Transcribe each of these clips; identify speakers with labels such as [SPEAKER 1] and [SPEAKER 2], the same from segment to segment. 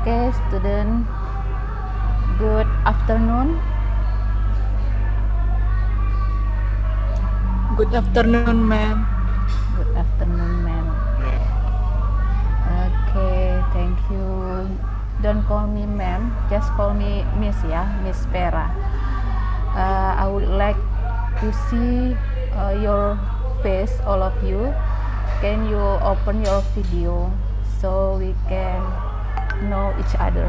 [SPEAKER 1] Okay, student. Good afternoon.
[SPEAKER 2] Good afternoon, ma'am.
[SPEAKER 1] Good afternoon, ma'am. Okay, thank you. Don't call me ma'am, just call me Miss ya, Miss Vera. I would like to see your face, all of you. Can you open your video so we can know each other?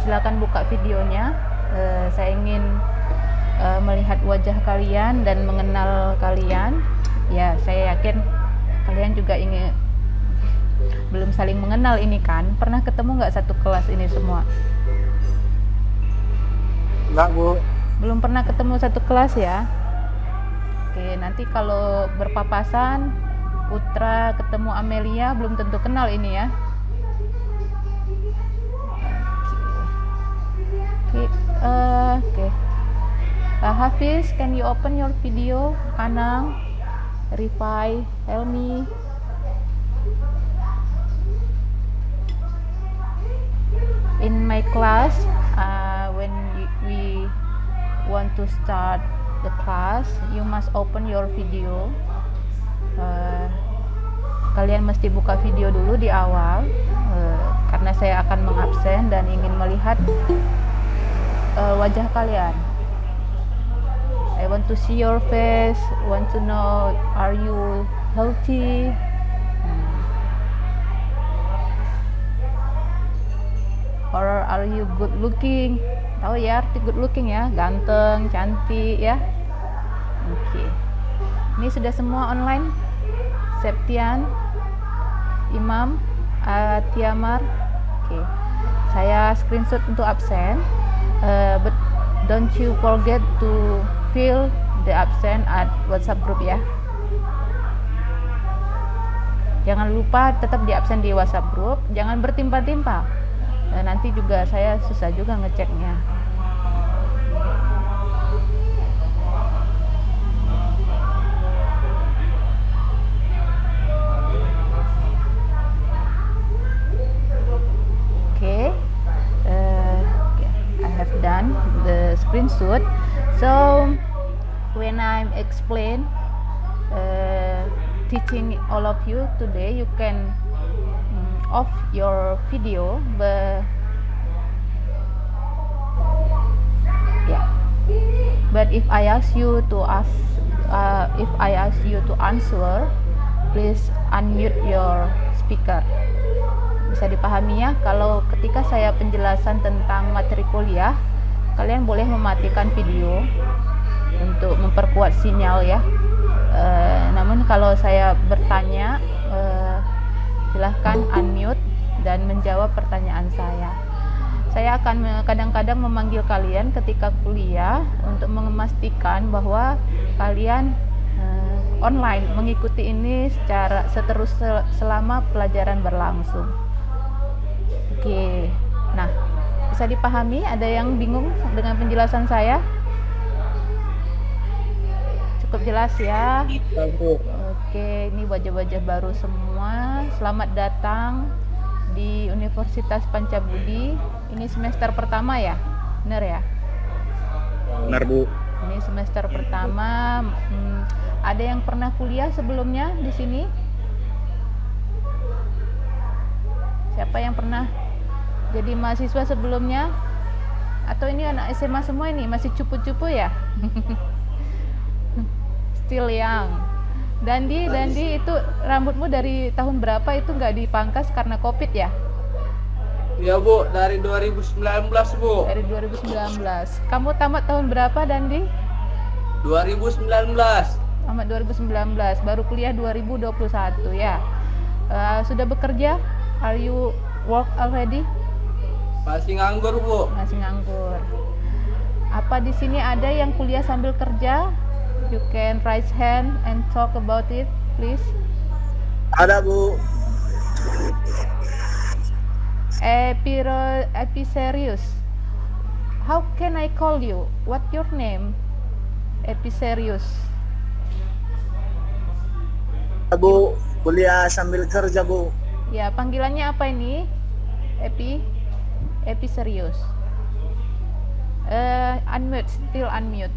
[SPEAKER 1] Silakan buka videonya. Saya ingin melihat wajah kalian dan mengenal kalian. Ya, saya yakin kalian juga ingin belum saling mengenal ini kan. Pernah ketemu nggak satu kelas ini semua?
[SPEAKER 2] Enggak, Bu.
[SPEAKER 1] Belum pernah ketemu satu kelas ya. Oke, nanti kalau berpapasan Putra ketemu Amelia belum tentu kenal ini ya. Oke. Hafiz, can you open your video? Anang, Rifai, Helmi. In my class, when we want to start the class, you must open your video. Kalian mesti buka video dulu di awal, karena saya akan mengabsen dan ingin melihat wajah kalian. I want to see your face, want to know are you healthy, or are you good looking. Tahu ya arti good looking ya, ganteng, cantik ya. Oke. Ini sudah semua online. Septian, Imam, Tiamar. Oke. Saya screenshot untuk absen. But don't you forget to fill the absent at WhatsApp group ya. Jangan lupa tetap di absen di WhatsApp group. Jangan bertimpa-timpa. Nanti juga saya susah juga ngeceknya. Oke. I have done the screenshot. So when I explain teaching all of you today, you can off your video, but if I ask you to answer, please unmute your speaker. Bisa dipahami ya, kalau ketika saya penjelasan tentang materi kuliah, kalian boleh mematikan video untuk memperkuat sinyal ya. Namun kalau saya bertanya, silahkan unmute dan menjawab pertanyaan saya. Saya akan kadang-kadang memanggil kalian ketika kuliah untuk memastikan bahwa kalian online mengikuti ini secara selama pelajaran berlangsung. Oke, nah bisa dipahami? Ada yang bingung dengan penjelasan saya? Cukup jelas ya? Oke, ini wajah-wajah baru semua. Selamat datang di Universitas Pancabudi. Ini semester pertama ya? Benar ya?
[SPEAKER 2] Benar, Bu.
[SPEAKER 1] Ini semester pertama. Ada yang pernah kuliah sebelumnya di sini? Siapa yang pernah jadi mahasiswa sebelumnya? Atau ini anak SMA semua ini masih cupu-cupu ya? Still young. Dandi itu rambutmu dari tahun berapa itu nggak dipangkas karena COVID ya?
[SPEAKER 2] Iya, Bu, dari 2019, Bu.
[SPEAKER 1] Dari 2019. Kamu tamat tahun berapa, Dandi?
[SPEAKER 2] 2019.
[SPEAKER 1] Tamat 2019, baru kuliah 2021 ya. Sudah bekerja? Are you work already?
[SPEAKER 2] Masih nganggur, Bu.
[SPEAKER 1] Masih nganggur. Apa di sini ada yang kuliah sambil kerja? You can raise hand and talk about it, please.
[SPEAKER 2] Ada, Bu.
[SPEAKER 1] Episerius. How can I call you? What your name? Episerius.
[SPEAKER 2] Bu. Kuliah sambil kerja, Bu.
[SPEAKER 1] Ya, panggilannya apa ini? Epi? Epi serius. Unmute, still unmute.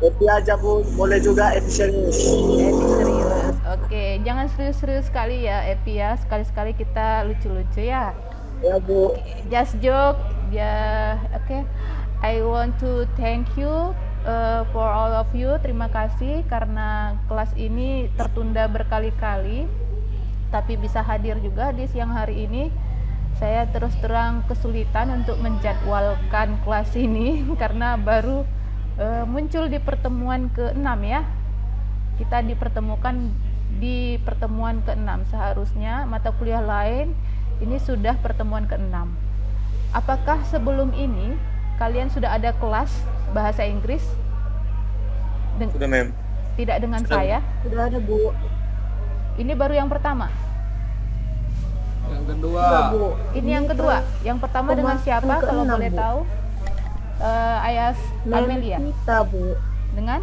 [SPEAKER 2] Epi aja, Bu. Boleh juga Epi serius.
[SPEAKER 1] Epi serius. Oke, jangan serius-serius sekali ya, Epi ya. Sekali-sekali kita lucu-lucu ya.
[SPEAKER 2] Ya, Bu.
[SPEAKER 1] Just joke. Ya, oke. I want to thank you for all of you. Terima kasih karena kelas ini tertunda berkali-kali, tapi bisa hadir juga di siang hari ini. Saya terus terang kesulitan untuk menjadwalkan kelas ini karena baru muncul di pertemuan ke-6 ya. Kita dipertemukan di pertemuan ke-6. Seharusnya mata kuliah lain ini sudah pertemuan ke-6. Apakah sebelum ini kalian sudah ada kelas bahasa Inggris?
[SPEAKER 2] Sudah, Mem.
[SPEAKER 1] Tidak dengan saya?
[SPEAKER 3] Sudah ada, Bu.
[SPEAKER 1] Ini baru yang pertama?
[SPEAKER 2] Yang kedua.
[SPEAKER 3] Sudah, Bu.
[SPEAKER 1] Ini yang kedua? Yang pertama dengan siapa
[SPEAKER 3] ke-6,
[SPEAKER 1] kalau boleh
[SPEAKER 3] Bu.
[SPEAKER 1] tahu? Ayas Amelia.
[SPEAKER 3] Mempita, Bu.
[SPEAKER 1] Dengan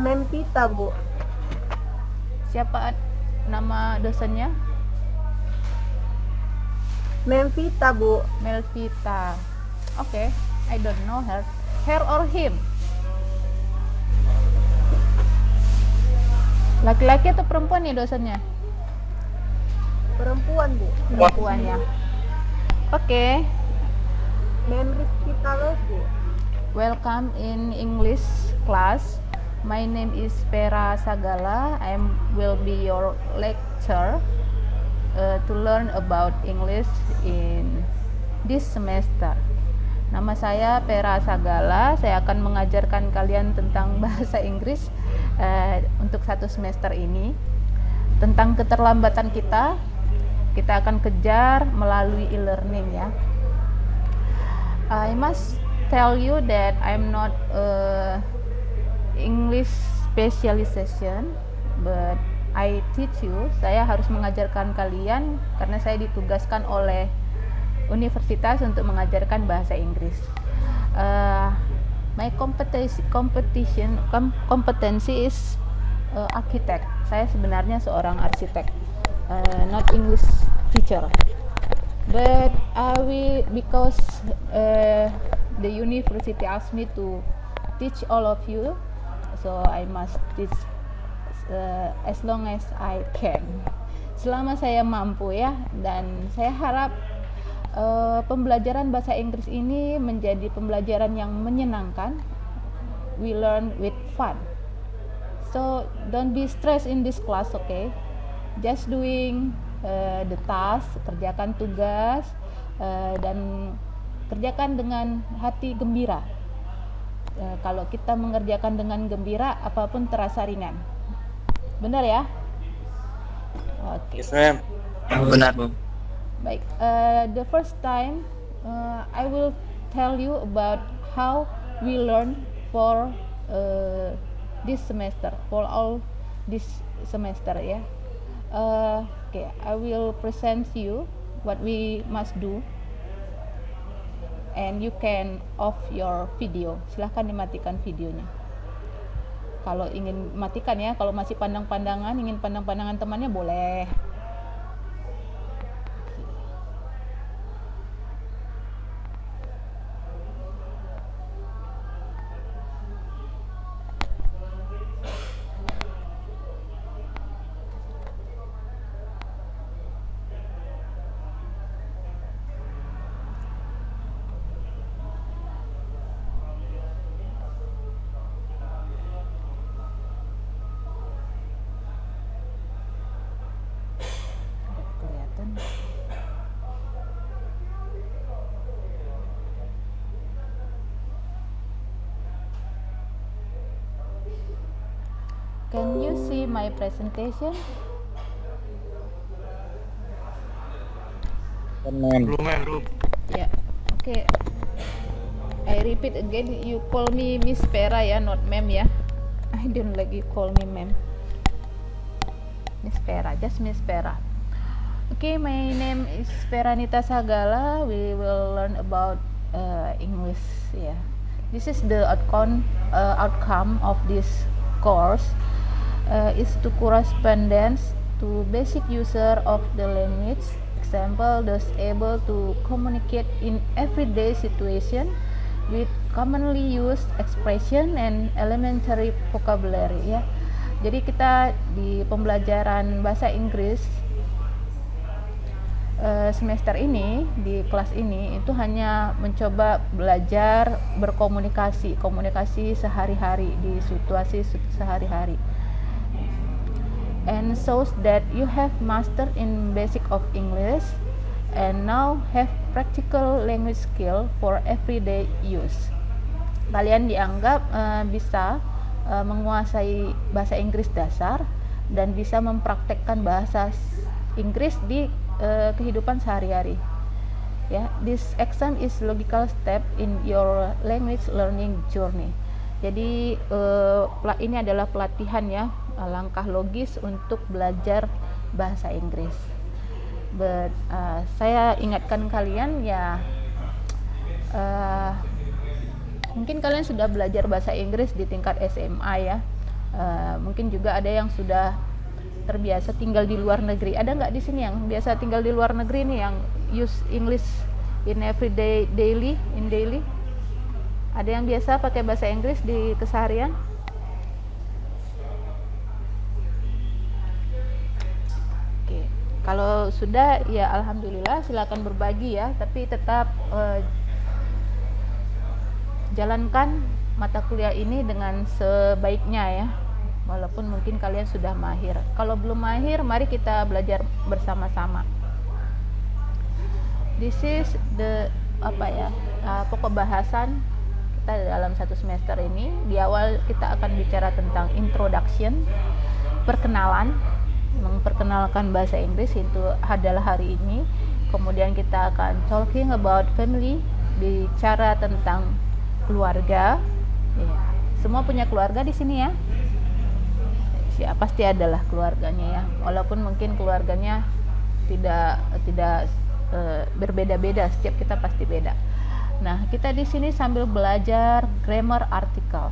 [SPEAKER 3] Mempita, Bu.
[SPEAKER 1] siapa nama dosennya?
[SPEAKER 3] Mempita, Bu.
[SPEAKER 1] Melvita. Oke, I don't know her. Her or him? Laki-laki atau perempuan nih dosennya?
[SPEAKER 3] Perempuan, Bu.
[SPEAKER 1] Perempuan ya. Oke.
[SPEAKER 3] Mempita Los, Bu.
[SPEAKER 1] Welcome in English class. My name is Vera Sagala. I will be your lecturer to learn about English in this semester. Nama saya Vera Sagala. Saya akan mengajarkan kalian tentang bahasa Inggris untuk satu semester ini. Tentang keterlambatan kita akan kejar melalui e-learning ya. I must tell you that I'm not English specialization, but I teach you. Saya harus mengajarkan kalian karena saya ditugaskan oleh universitas untuk mengajarkan bahasa Inggris. My competency is architect. Saya sebenarnya seorang arsitek, not English teacher. But because the university asked me to teach all of you, so I must teach as long as I can. Selama saya mampu ya, dan saya harap pembelajaran bahasa Inggris ini menjadi pembelajaran yang menyenangkan. We learn with fun. So don't be stressed in this class, okay? Just doing the task, kerjakan tugas dan kerjakan dengan hati gembira. Kalau kita mengerjakan dengan gembira, apapun terasa ringan. Benar ya? Oke.
[SPEAKER 2] Yes, ma'am. Benar, Bu.
[SPEAKER 1] Baik. The first time I will tell you about how we learn for this semester, for all this semester ya. Okay, I will present you what we must do, and you can off your video. Silahkan dimatikan videonya. Kalau ingin matikan ya, kalau masih pandang-pandangan, ingin pandang-pandangan temannya boleh. Kelihatan. Can you see my presentation?
[SPEAKER 2] Belum.
[SPEAKER 1] Ya, oke. I repeat again, you call me Miss Vera ya, not ma'am ya. I don't like you call me ma'am. Miss Vera, just Miss Vera. Okay, my name is Veranita Sagala. We will learn about English. Yeah, this is the outcome of this course. is to correspondence to basic user of the language. Example, those able to communicate in everyday situation with commonly used expression and elementary vocabulary ya. Jadi kita di pembelajaran bahasa Inggris semester ini di kelas ini itu hanya mencoba belajar komunikasi sehari-hari di situasi sehari-hari, and shows that you have mastered in basic of English and now have practical language skill for everyday use. Kalian dianggap bisa menguasai bahasa Inggris dasar dan bisa mempraktekkan bahasa Inggris di kehidupan sehari-hari. Ya, this exam is logical step in your language learning journey. Jadi ini adalah pelatihan ya, langkah logis untuk belajar bahasa Inggris. Saya ingatkan kalian ya, mungkin kalian sudah belajar bahasa Inggris di tingkat SMA ya, mungkin juga ada yang sudah terbiasa tinggal di luar negeri. Ada nggak di sini yang biasa tinggal di luar negeri nih, yang use English in everyday daily? Ada yang biasa pakai bahasa Inggris di keseharian? Oke, kalau sudah ya alhamdulillah, silakan berbagi ya, tapi tetap jalankan mata kuliah ini dengan sebaiknya ya, walaupun mungkin kalian sudah mahir. Kalau belum mahir, mari kita belajar bersama-sama. This is the pokok bahasan kita dalam satu semester ini. Di awal kita akan bicara tentang introduction, perkenalan, memperkenalkan bahasa Inggris itu adalah hari ini. Kemudian kita akan talking about family, bicara tentang keluarga. Ya, semua punya keluarga di sini ya. Pasti adalah keluarganya ya, walaupun mungkin keluarganya tidak berbeda-beda, setiap kita pasti beda. Nah, kita di sini sambil belajar grammar artikel,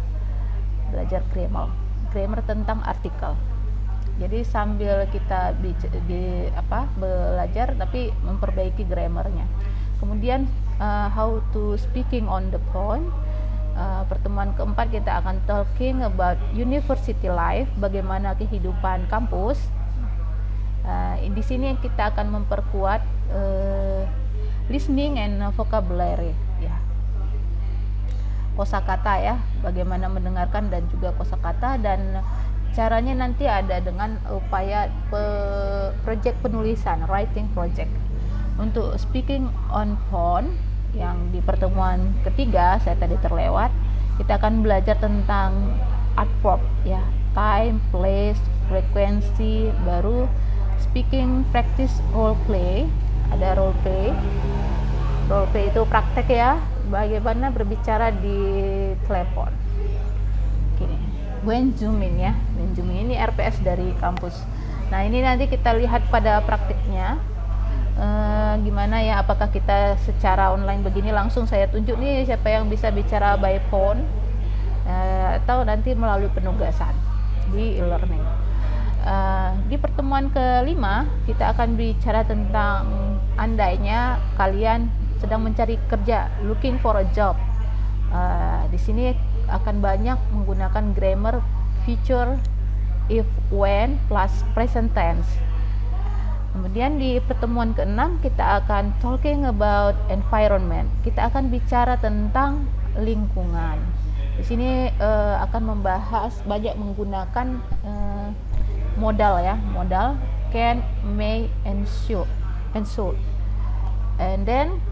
[SPEAKER 1] grammar tentang artikel. Jadi sambil kita belajar tapi memperbaiki grammarnya. Kemudian how to speaking on the phone. Pertemuan keempat kita akan talking about university life, bagaimana kehidupan kampus. Di sini kita akan memperkuat listening and vocabulary ya, kosakata ya, bagaimana mendengarkan dan juga kosakata, dan caranya nanti ada dengan upaya project penulisan, writing project. Untuk speaking on phone yang di pertemuan ketiga saya tadi terlewat, kita akan belajar tentang adverb ya, time, place, frequency, baru speaking practice role play. Ada role play itu praktek ya, bagaimana berbicara di telepon. Gini, when zooming ya, when zooming ini RPS dari kampus. Nah, ini nanti kita lihat pada praktiknya. Gimana ya, apakah kita secara online begini langsung saya tunjuk nih siapa yang bisa bicara by phone, atau nanti melalui penugasan di e-learning. Di pertemuan kelima kita akan bicara tentang andainya kalian sedang mencari kerja, looking for a job. Di sini akan banyak menggunakan grammar future, if, when plus present tense. Kemudian di pertemuan ke-6 kita akan talking about environment. Kita akan bicara tentang lingkungan. Di sini akan membahas banyak menggunakan modal ya, modal can, may, and should. And then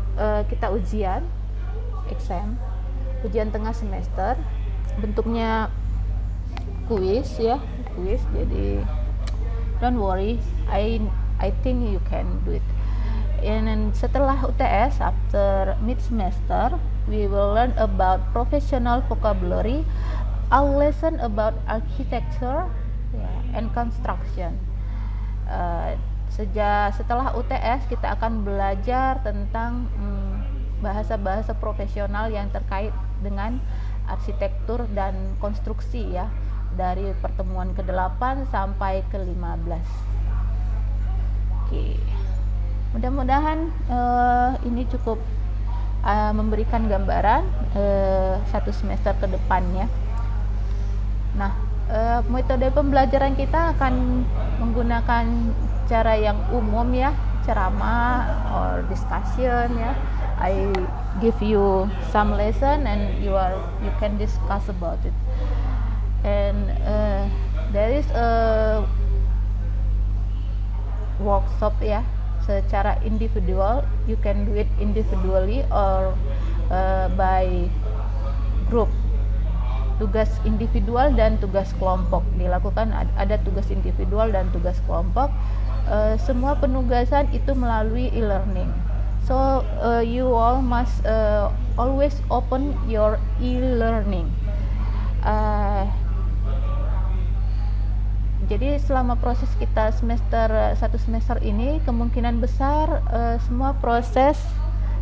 [SPEAKER 1] kita ujian, exam, ujian tengah semester, bentuknya kuis ya, kuis. Jadi don't worry, I think you can do it. And setelah UTS, after mid semester, we will learn about professional vocabulary. I'll lesson about architecture and construction. Setelah UTS kita akan belajar tentang bahasa-bahasa profesional yang terkait dengan arsitektur dan konstruksi ya. dari pertemuan ke-8 sampai ke-15. Oke. Mudah-mudahan ini cukup memberikan gambaran satu semester ke depannya. Nah, metode pembelajaran kita akan menggunakan cara yang umum ya, ceramah or discussion ya. I give you some lesson and you can discuss about it. And there is a workshop ya, secara individual. You can do it individually or by group. Tugas individual dan tugas kelompok dilakukan, ada tugas individual dan tugas kelompok. Semua penugasan itu melalui e-learning. So you all must always open your e-learning. Jadi selama proses kita satu semester ini, kemungkinan besar semua proses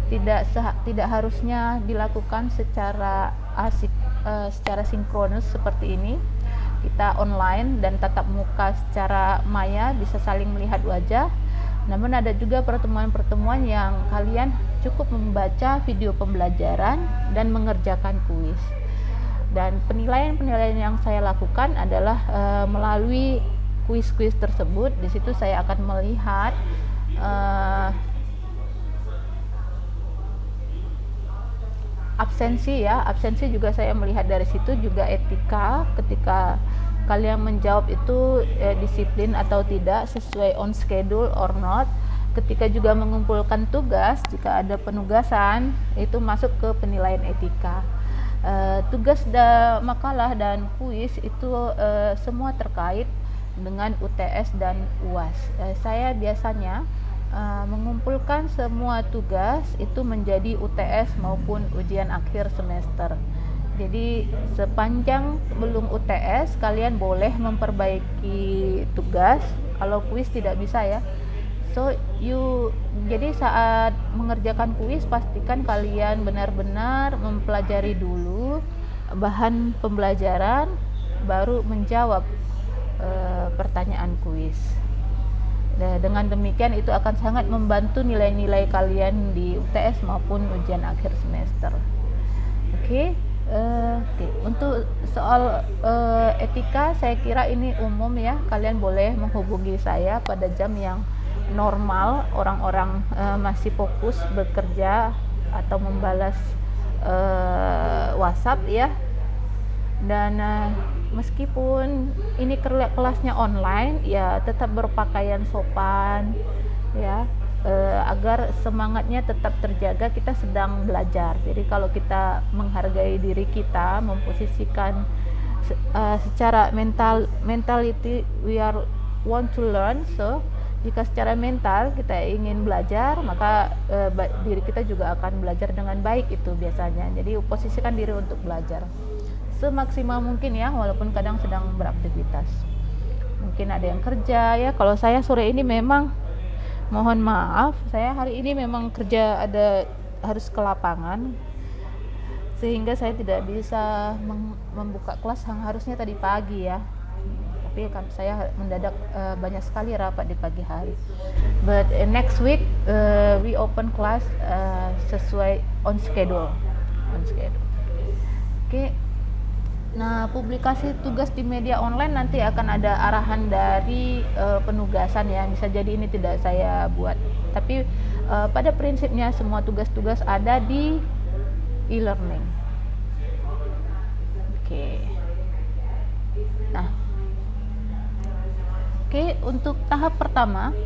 [SPEAKER 1] tidak harusnya dilakukan secara secara sinkronus seperti ini. Kita online dan tatap muka secara maya, bisa saling melihat wajah. Namun ada juga pertemuan-pertemuan yang kalian cukup membaca video pembelajaran dan mengerjakan kuis. Dan penilaian-penilaian yang saya lakukan adalah melalui kuis-kuis tersebut. Di situ saya akan melihat absensi ya, absensi juga saya melihat dari situ, juga etika ketika kalian menjawab itu disiplin atau tidak, sesuai on schedule or not. Ketika juga mengumpulkan tugas, jika ada penugasan, itu masuk ke penilaian etika. Tugas makalah dan kuis itu semua terkait dengan UTS dan UAS. Saya biasanya mengumpulkan semua tugas itu menjadi UTS maupun ujian akhir semester. Jadi sepanjang belum UTS kalian boleh memperbaiki tugas, kalau kuis tidak bisa ya. So jadi saat mengerjakan kuis pastikan kalian benar-benar mempelajari dulu bahan pembelajaran, baru menjawab pertanyaan kuis. Dengan demikian itu akan sangat membantu nilai-nilai kalian di UTS maupun ujian akhir semester. Oke. Untuk soal etika saya kira ini umum ya, kalian boleh menghubungi saya pada jam yang normal, orang-orang masih fokus bekerja atau membalas WhatsApp ya. Dan meskipun ini kelasnya online ya, tetap berpakaian sopan ya, agar semangatnya tetap terjaga. Kita sedang belajar, jadi kalau kita menghargai diri kita, memposisikan secara mentality we are want to learn. So jika secara mental kita ingin belajar, maka diri kita juga akan belajar dengan baik itu biasanya. Jadi posisikan diri untuk belajar semaksimal mungkin ya, walaupun kadang sedang beraktivitas. Mungkin ada yang kerja ya. Kalau saya sore ini memang mohon maaf, saya hari ini memang kerja, harus ke lapangan, sehingga saya tidak bisa membuka kelas yang harusnya tadi pagi ya. Tapi kan saya mendadak banyak sekali rapat di pagi hari. But next week we open class sesuai on schedule. Oke. Nah, publikasi tugas di media online nanti akan ada arahan dari penugasan ya. Bisa jadi ini tidak saya buat, tapi pada prinsipnya semua tugas-tugas ada di e-learning. Oke. Nah, untuk tahap pertama,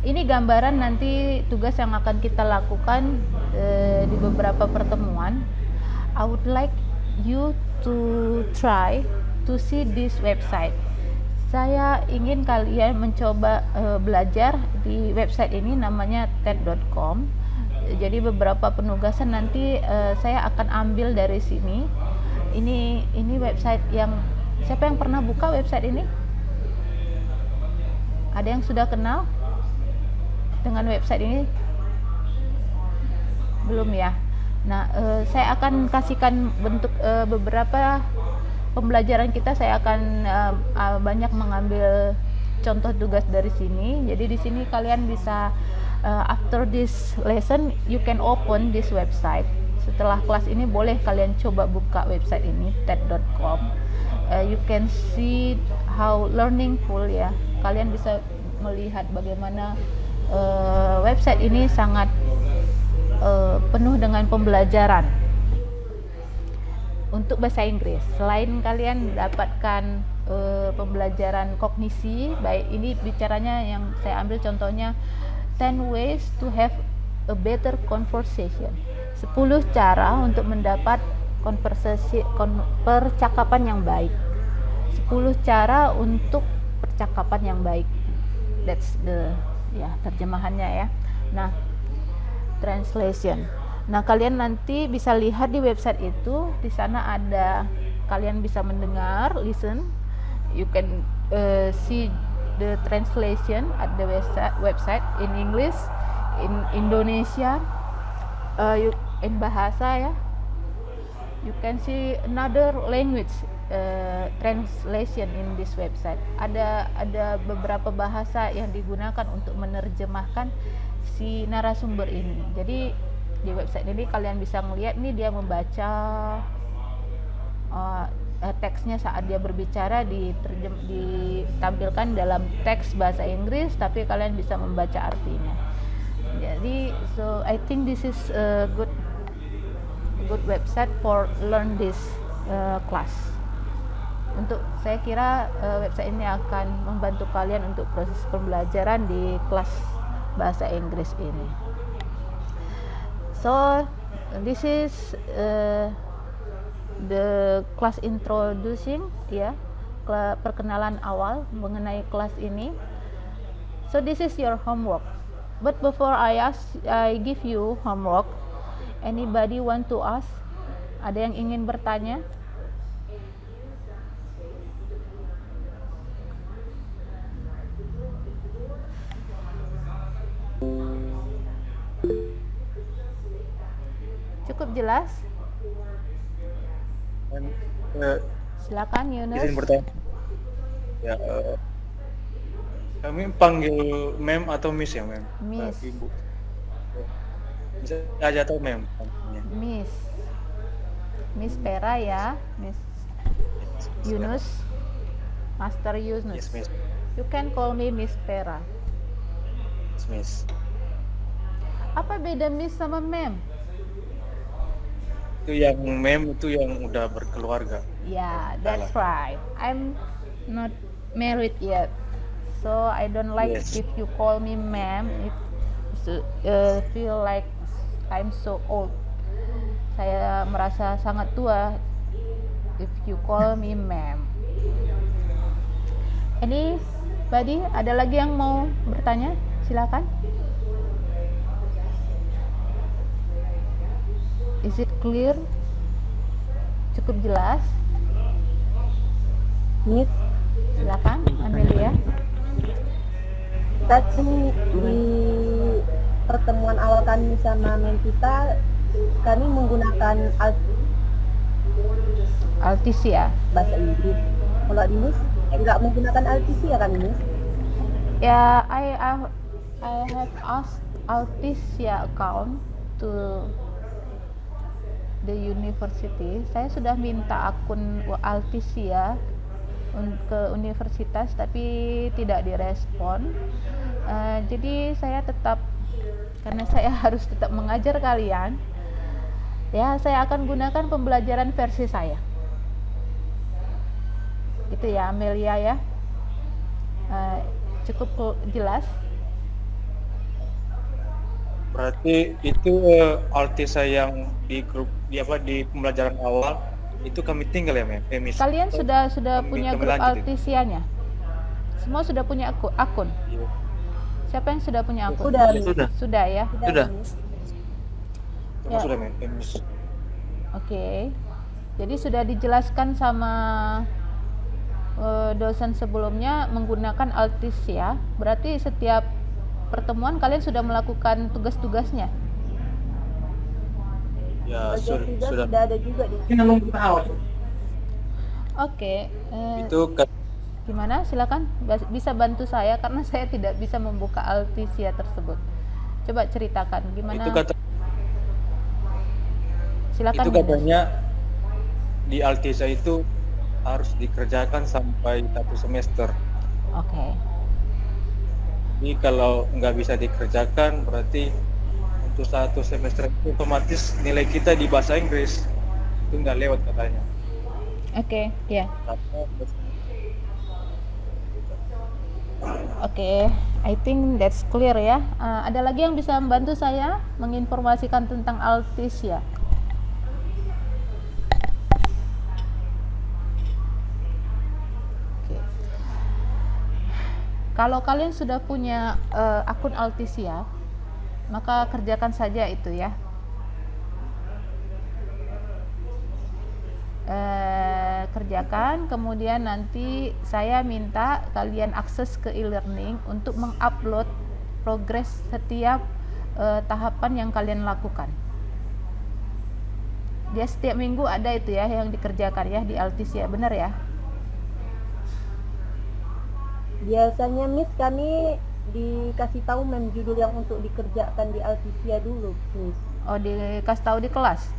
[SPEAKER 1] ini gambaran nanti tugas yang akan kita lakukan di beberapa pertemuan. I would like you to try to see this website. Saya ingin kalian mencoba belajar di website ini, namanya TED.com. Jadi beberapa penugasan nanti saya akan ambil dari sini. Ini website yang, siapa yang pernah buka website ini? Ada yang sudah kenal dengan website ini? Belum ya? Nah, saya akan kasihkan bentuk beberapa pembelajaran kita. Saya akan banyak mengambil contoh tugas dari sini. Jadi di sini kalian bisa after this lesson you can open this website. Setelah kelas ini boleh kalian coba buka website ini ted.com. You can see how learningful ya. Kalian bisa melihat bagaimana website ini sangat penuh dengan pembelajaran untuk bahasa Inggris. Selain kalian mendapatkan pembelajaran kognisi, baik ini bicaranya yang saya ambil contohnya 10 ways to have a better conversation. 10 cara untuk mendapat percakapan yang baik. 10 cara untuk percakapan yang baik. That's the terjemahannya ya. Nah, translation. Nah, kalian nanti bisa lihat di website itu, di sana ada kalian bisa mendengar, listen. You can see the translation at the website in English, in Indonesia, in bahasa ya. You can see another language translation in this website. Ada beberapa bahasa yang digunakan untuk menerjemahkan si narasumber ini. Jadi di website ini kalian bisa melihat nih dia membaca teksnya saat dia berbicara ditampilkan dalam teks bahasa Inggris, tapi kalian bisa membaca artinya. Jadi so I think this is a good website for learn this class. Untuk saya kira website ini akan membantu kalian untuk proses pembelajaran di kelas bahasa Inggris ini. So this is the class introducing ya, perkenalan awal mengenai kelas ini. So this is your homework. But before I give you homework, anybody want to ask? Ada yang ingin bertanya? Cukup jelas? Silakan Yunus.
[SPEAKER 2] Izin bertanya. Ya, kami panggil mem atau miss ya mem?
[SPEAKER 1] Miss.
[SPEAKER 2] Ibu. Bisa aja atau mem?
[SPEAKER 1] Miss. Miss Pera ya, Miss Yunus. Master Yunus.
[SPEAKER 2] Yes, miss.
[SPEAKER 1] You can call me Miss Pera.
[SPEAKER 2] Yes, miss.
[SPEAKER 1] Apa beda Miss sama Mem?
[SPEAKER 2] Itu yang mem itu yang udah berkeluarga.
[SPEAKER 1] Yeah, that's right. I'm not married yet, so I don't like if you call me ma'am. It feel like I'm so old. Saya merasa sangat tua if you call me ma'am. Anybody? Ada lagi yang mau bertanya? Silakan. Is it clear? Cukup jelas?
[SPEAKER 3] Miss,
[SPEAKER 1] Silakan, Amelia.
[SPEAKER 3] tadi di pertemuan awal kami sama kita, kami menggunakan
[SPEAKER 1] Altisia.
[SPEAKER 3] bahasa Inggris. Kalau di Miss, nggak menggunakan Altisia kan Miss?
[SPEAKER 1] Ya, I have asked Altisia account to the university. Saya sudah minta akun Altisia ke universitas, tapi tidak direspon. Jadi saya tetap, karena saya harus tetap mengajar kalian, ya saya akan gunakan pembelajaran versi saya. Gitu ya Amelia ya. Cukup jelas?
[SPEAKER 2] Berarti itu Altisa yang di grup di pembelajaran awal itu kami tinggal ya mem? Miss.
[SPEAKER 1] Kalian sudah punya grup
[SPEAKER 2] lanjut
[SPEAKER 1] Altisianya? Semua sudah punya akun?
[SPEAKER 2] Iya.
[SPEAKER 1] Siapa yang sudah punya akun?
[SPEAKER 3] Sudah.
[SPEAKER 1] Ya?
[SPEAKER 2] Sudah.
[SPEAKER 3] Miss.
[SPEAKER 2] Semua
[SPEAKER 1] Ya.
[SPEAKER 2] sudah mem? Miss.
[SPEAKER 1] Oke. Jadi sudah dijelaskan sama dosen sebelumnya menggunakan Altisia. Berarti setiap pertemuan kalian sudah melakukan tugas-tugasnya?
[SPEAKER 2] Ya
[SPEAKER 3] Bagian tugas
[SPEAKER 2] sudah.
[SPEAKER 3] sudah ada juga di
[SPEAKER 1] Oke,
[SPEAKER 2] Itu kan
[SPEAKER 1] gimana? Silakan bisa bantu saya karena saya tidak bisa membuka Altisia tersebut. Coba ceritakan
[SPEAKER 2] itu
[SPEAKER 1] gimana.
[SPEAKER 2] kata
[SPEAKER 1] Silakan
[SPEAKER 2] itu
[SPEAKER 1] Yunus.
[SPEAKER 2] katanya di Altisa itu harus dikerjakan sampai 1 semester.
[SPEAKER 1] Oke.
[SPEAKER 2] Jadi kalau nggak bisa dikerjakan berarti untuk 1 semester itu otomatis nilai kita di bahasa Inggris itu nggak lewat katanya.
[SPEAKER 1] Oke, ya.
[SPEAKER 2] Karena
[SPEAKER 1] Oke, I think that's clear ya. Ada lagi yang bisa membantu saya menginformasikan tentang Altisia? Oke. Kalau kalian sudah punya akun Altisia, maka kerjakan saja itu ya. Kerjakan, kemudian nanti saya minta kalian akses ke e-learning untuk mengupload progres setiap tahapan yang kalian lakukan. Dia setiap minggu ada itu ya yang dikerjakan ya di Altisia, benar ya?
[SPEAKER 3] biasanya Miss kami dikasih tahu judul yang untuk dikerjakan di Altisia dulu Miss.
[SPEAKER 1] Oh, dikasih tahu di kelas.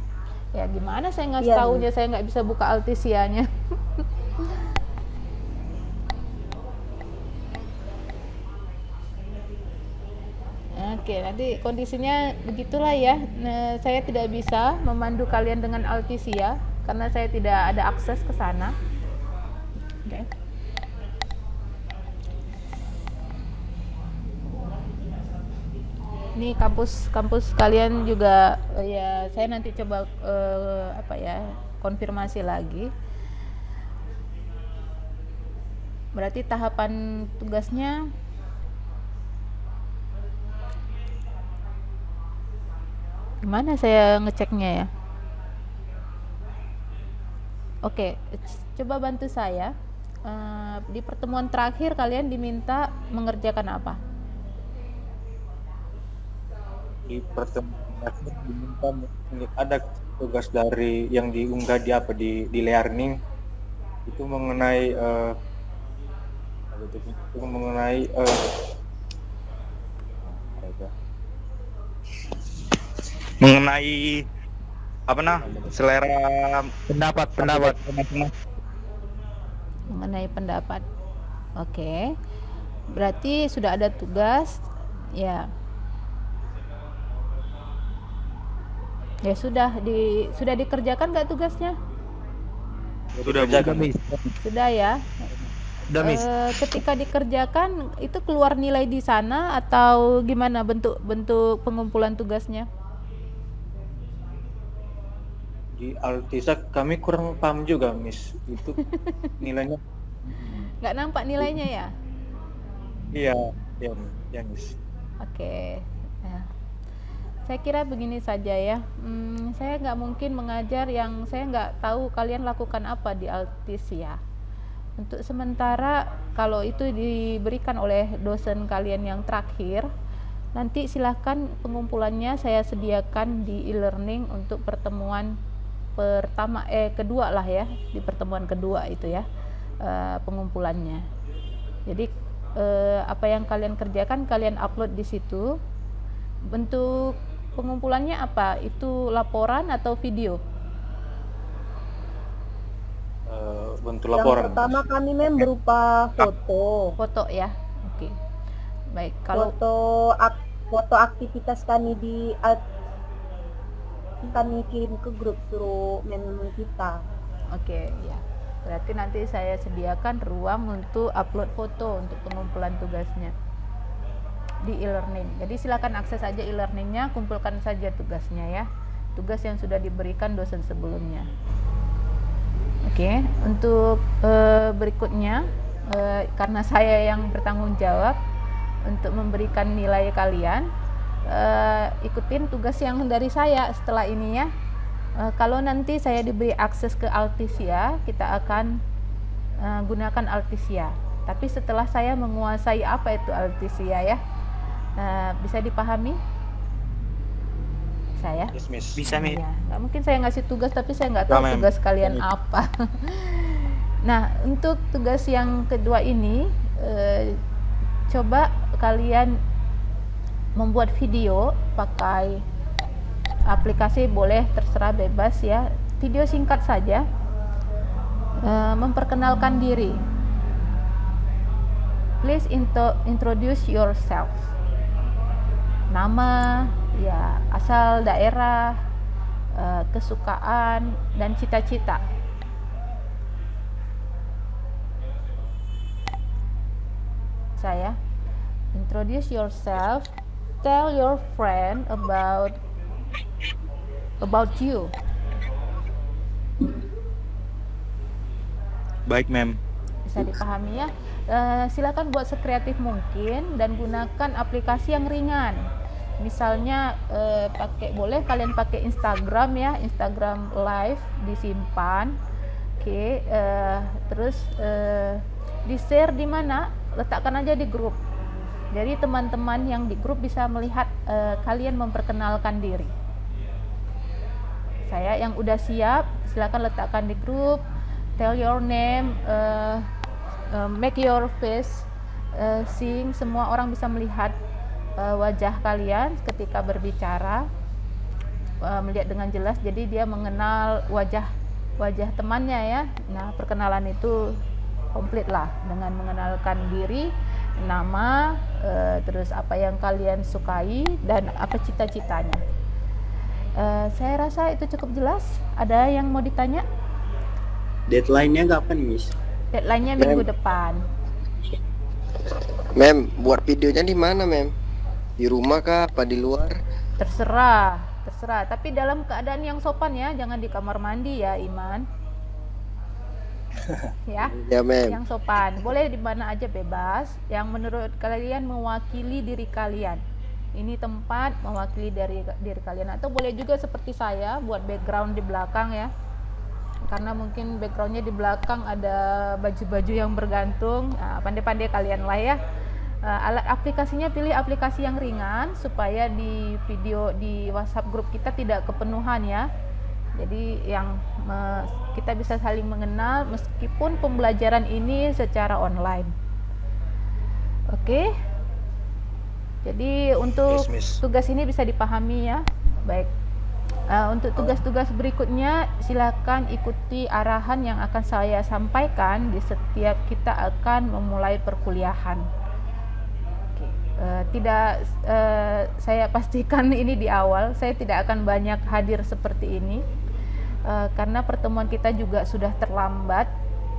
[SPEAKER 1] Ya gimana saya ngasih
[SPEAKER 3] Iya,
[SPEAKER 1] tahunya, saya nggak bisa buka Altisianya. Oke, nanti kondisinya begitulah ya. Nah, saya tidak bisa memandu kalian dengan Altisia karena saya tidak ada akses ke sana. Oke. Ini kampus kalian juga ya saya nanti coba konfirmasi lagi. Berarti tahapan tugasnya gimana saya ngeceknya ya? Oke, coba bantu saya. Di pertemuan terakhir kalian diminta mengerjakan apa?
[SPEAKER 2] di pertemuan diminta ada tugas dari yang diunggah di learning itu mengenai mengenai apa nah selera pendapat
[SPEAKER 1] Mengenai pendapat. Oke. Berarti sudah ada tugas ya. Ya sudah dikerjakan nggak tugasnya?
[SPEAKER 2] sudah
[SPEAKER 1] Sudah ya.
[SPEAKER 2] Sudah, Miss.
[SPEAKER 1] Ketika dikerjakan itu keluar nilai di sana atau gimana bentuk pengumpulan tugasnya?
[SPEAKER 2] Di Altisa kami kurang paham juga, Miss. Itu nilainya
[SPEAKER 1] Nggak nampak nilainya ya?
[SPEAKER 2] iya, Miss.
[SPEAKER 1] Oke. Ya. Saya kira begini saja ya. Saya nggak mungkin mengajar yang saya nggak tahu kalian lakukan apa di Altisia. Untuk sementara kalau itu diberikan oleh dosen kalian yang terakhir, nanti silahkan pengumpulannya saya sediakan di e-learning untuk pertemuan kedua lah ya, di pertemuan kedua itu ya pengumpulannya. Jadi apa yang kalian kerjakan kalian upload di situ. Bentuk pengumpulannya apa? Itu laporan atau video?
[SPEAKER 2] Bentuk
[SPEAKER 3] Yang
[SPEAKER 2] laporan.
[SPEAKER 3] pertama kami berupa foto.
[SPEAKER 1] Foto ya. Oke. Baik, kalau
[SPEAKER 3] Foto aktivitas kami kami kirim ke grup suruh kita.
[SPEAKER 1] Oke, ya. Berarti nanti saya sediakan ruang untuk upload foto untuk pengumpulan tugasnya di e-learning. Jadi silakan akses aja e-learningnya, kumpulkan saja tugasnya ya. Tugas yang sudah diberikan dosen sebelumnya. Oke, untuk berikutnya karena saya yang bertanggung jawab untuk memberikan nilai kalian, ikutin tugas yang dari saya setelah ini ya. Kalau nanti saya diberi akses ke Altisia, kita akan gunakan Altisia. Tapi setelah saya menguasai apa itu Altisia ya, bisa dipahami? Saya?
[SPEAKER 2] Yes, Miss.
[SPEAKER 4] Bisa, Miss.
[SPEAKER 1] Ya, nggak mungkin saya ngasih tugas tapi saya nggak
[SPEAKER 2] Ya,
[SPEAKER 1] tahu
[SPEAKER 2] Ma'am.
[SPEAKER 1] tugas kalian
[SPEAKER 2] Baik.
[SPEAKER 1] apa. Nah, untuk tugas yang kedua ini, coba kalian membuat video pakai aplikasi, boleh terserah bebas ya. Video singkat saja, memperkenalkan diri. Please introduce yourself. Nama, ya, asal daerah, kesukaan dan cita-cita. Saya, introduce yourself, tell your friend about you.
[SPEAKER 2] Baik, Ma'am.
[SPEAKER 1] Bisa dipahami ya. Silakan buat sekreatif mungkin dan gunakan aplikasi yang ringan. Misalnya boleh kalian pakai Instagram ya, Instagram Live disimpan. Oke, terus di share di mana? Letakkan aja di grup. Jadi teman-teman yang di grup bisa melihat kalian memperkenalkan diri. Saya yang udah siap, silakan letakkan di grup. Tell your name, make your face, sing, semua orang bisa melihat wajah kalian ketika berbicara, melihat dengan jelas, jadi dia mengenal wajah temannya ya. Nah, perkenalan itu komplit lah dengan mengenalkan diri, nama, terus apa yang kalian sukai dan apa cita-citanya. Saya rasa itu cukup jelas. Ada yang mau ditanya?
[SPEAKER 4] Deadline-nya kapan, Miss?
[SPEAKER 1] Deadline-nya minggu depan.
[SPEAKER 5] Mem, buat videonya di mana, Mem? Di rumah kah? Apa di luar?
[SPEAKER 1] Terserah. Tapi dalam keadaan yang sopan ya, jangan di kamar mandi ya, Iman. Ya,
[SPEAKER 5] Ya, Mem.
[SPEAKER 1] yang sopan. Boleh di mana aja bebas. Yang menurut kalian mewakili diri kalian. Ini tempat mewakili dari diri kalian. Atau boleh juga seperti saya, buat background di belakang ya. Karena mungkin backgroundnya di belakang ada baju-baju yang bergantung. Nah, pandai-pandai kalian lah ya. Alat aplikasinya pilih aplikasi yang ringan supaya di video di WhatsApp grup kita tidak kepenuhan ya. Jadi kita bisa saling mengenal meskipun pembelajaran ini secara online. Oke. Jadi untuk
[SPEAKER 2] Yes, Miss.
[SPEAKER 1] tugas ini bisa dipahami ya. Baik. Untuk tugas-tugas berikutnya silakan ikuti arahan yang akan saya sampaikan di setiap kita akan memulai perkuliahan. Oke. Saya pastikan ini di awal, saya tidak akan banyak hadir seperti ini karena pertemuan kita juga sudah terlambat.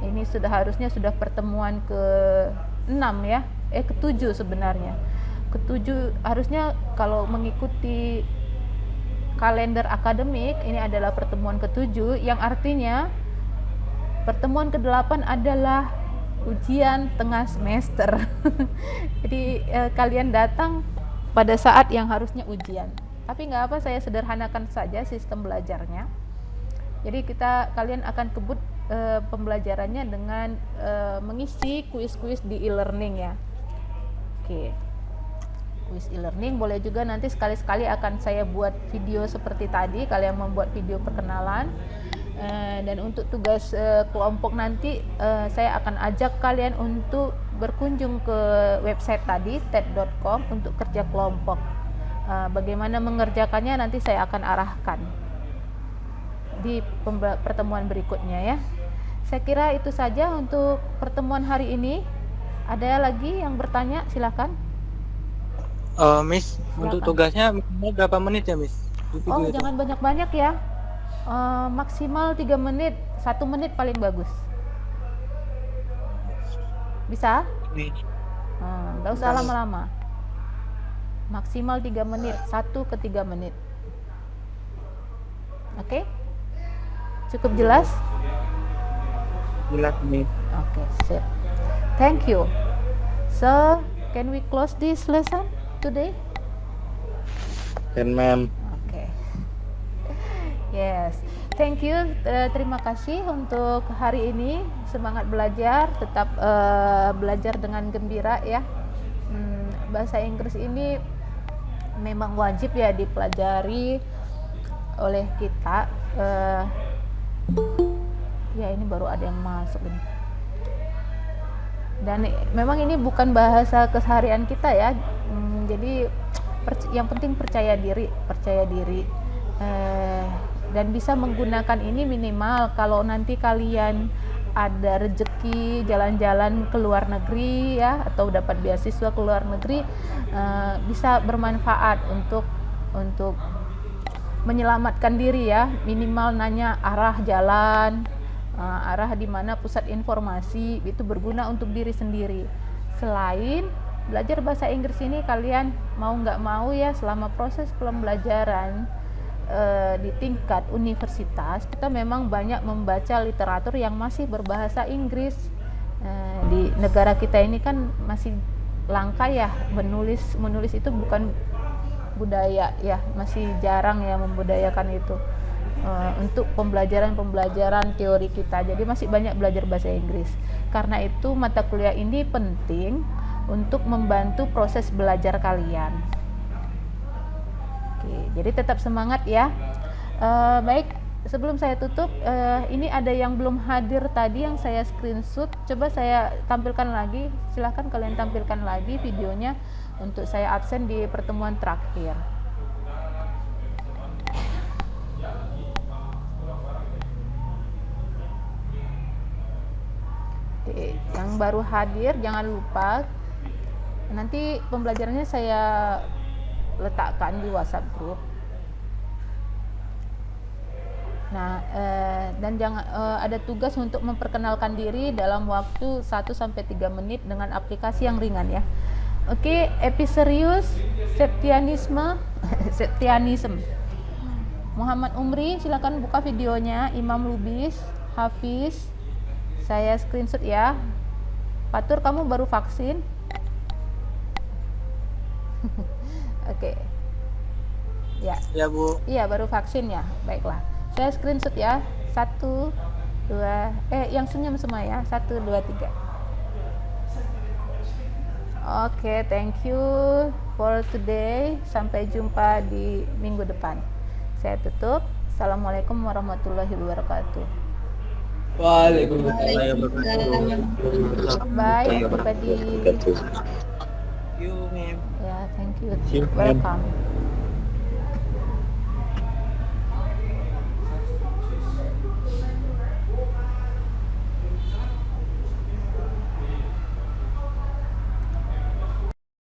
[SPEAKER 1] Ini harusnya sudah pertemuan ke-6 ya, ke-7 sebenarnya. Ke-7 harusnya kalau mengikuti kalender akademik ini adalah pertemuan ke-7, yang artinya pertemuan ke-8 adalah ujian tengah semester. Jadi kalian datang pada saat yang harusnya ujian. Tapi nggak apa, saya sederhanakan saja sistem belajarnya. Jadi kalian akan kebut pembelajarannya dengan mengisi kuis-kuis di e-learning ya. Oke. Kuis e-learning boleh juga nanti sekali-sekali akan saya buat video seperti tadi, kalian membuat video perkenalan. Dan untuk tugas kelompok nanti saya akan ajak kalian untuk berkunjung ke website tadi ted.com untuk kerja kelompok. Bagaimana mengerjakannya nanti saya akan arahkan di pertemuan berikutnya ya. Saya kira itu saja untuk pertemuan hari ini. Ada lagi yang bertanya? Silakan.
[SPEAKER 4] Miss,
[SPEAKER 1] Silakan.
[SPEAKER 4] untuk tugasnya minimal berapa menit ya, Miss?
[SPEAKER 1] Oh, jangan banyak-banyak ya. Maksimal 3 menit, 1 menit paling bagus. Bisa? Nggak usah lama-lama. Maksimal 3 menit, 1 ke 3 menit. Oke? Cukup jelas?
[SPEAKER 4] Jelas, Miss.
[SPEAKER 1] Oke, sip. Thank you. So, can we close this lesson today?
[SPEAKER 2] Then, Ma'am.
[SPEAKER 1] Oke. Yes. Thank you. Terima kasih untuk hari ini. Semangat belajar, tetap belajar dengan gembira ya. Bahasa Inggris ini memang wajib ya dipelajari oleh kita. Ya ini baru ada yang masuk ini. Dan memang ini bukan bahasa keseharian kita ya. Jadi yang penting percaya diri. Dan bisa menggunakan ini minimal kalau nanti kalian ada rezeki jalan-jalan ke luar negeri ya, atau dapat beasiswa ke luar negeri, bisa bermanfaat untuk menyelamatkan diri ya. Minimal nanya arah jalan, arah di mana pusat informasi, itu berguna untuk diri sendiri. Selain belajar bahasa Inggris ini, kalian mau nggak mau ya, selama proses pembelajaran di tingkat universitas, kita memang banyak membaca literatur yang masih berbahasa Inggris. Di negara kita ini kan masih langka ya, menulis itu bukan budaya ya, masih jarang ya membudayakan itu. Untuk pembelajaran teori kita, jadi masih banyak belajar bahasa Inggris. Karena itu mata kuliah ini penting untuk membantu proses belajar kalian. Oke, jadi tetap semangat ya. Baik, sebelum saya tutup, ini ada yang belum hadir tadi yang saya screenshot, coba saya tampilkan lagi. Silahkan kalian tampilkan lagi videonya untuk saya absen di pertemuan terakhir. Oke, yang baru hadir jangan lupa, nanti pembelajarannya saya letakkan di WhatsApp group. Nah, dan jangan ada tugas untuk memperkenalkan diri dalam waktu 1-3 menit dengan aplikasi yang ringan ya. Oke, Epicerius, Septianisme, Muhammad Umri, silakan buka videonya. Imam Lubis, Hafiz, saya screenshot ya. Fatur, kamu baru vaksin? Oke. Ya.
[SPEAKER 4] Ya Bu.
[SPEAKER 1] Iya, baru vaksin ya. Baiklah. Saya screenshot ya. 1, 2, yang senyum semua ya. 1, 2, 3. Oke, thank you for today. Sampai jumpa di minggu depan. Saya tutup. Assalamualaikum warahmatullahi wabarakatuh.
[SPEAKER 2] Waalaikumsalam.
[SPEAKER 1] Bye everybody.
[SPEAKER 4] You, ma'am.
[SPEAKER 1] Yeah, thank you.
[SPEAKER 2] Thank you, ma'am.
[SPEAKER 1] Welcome.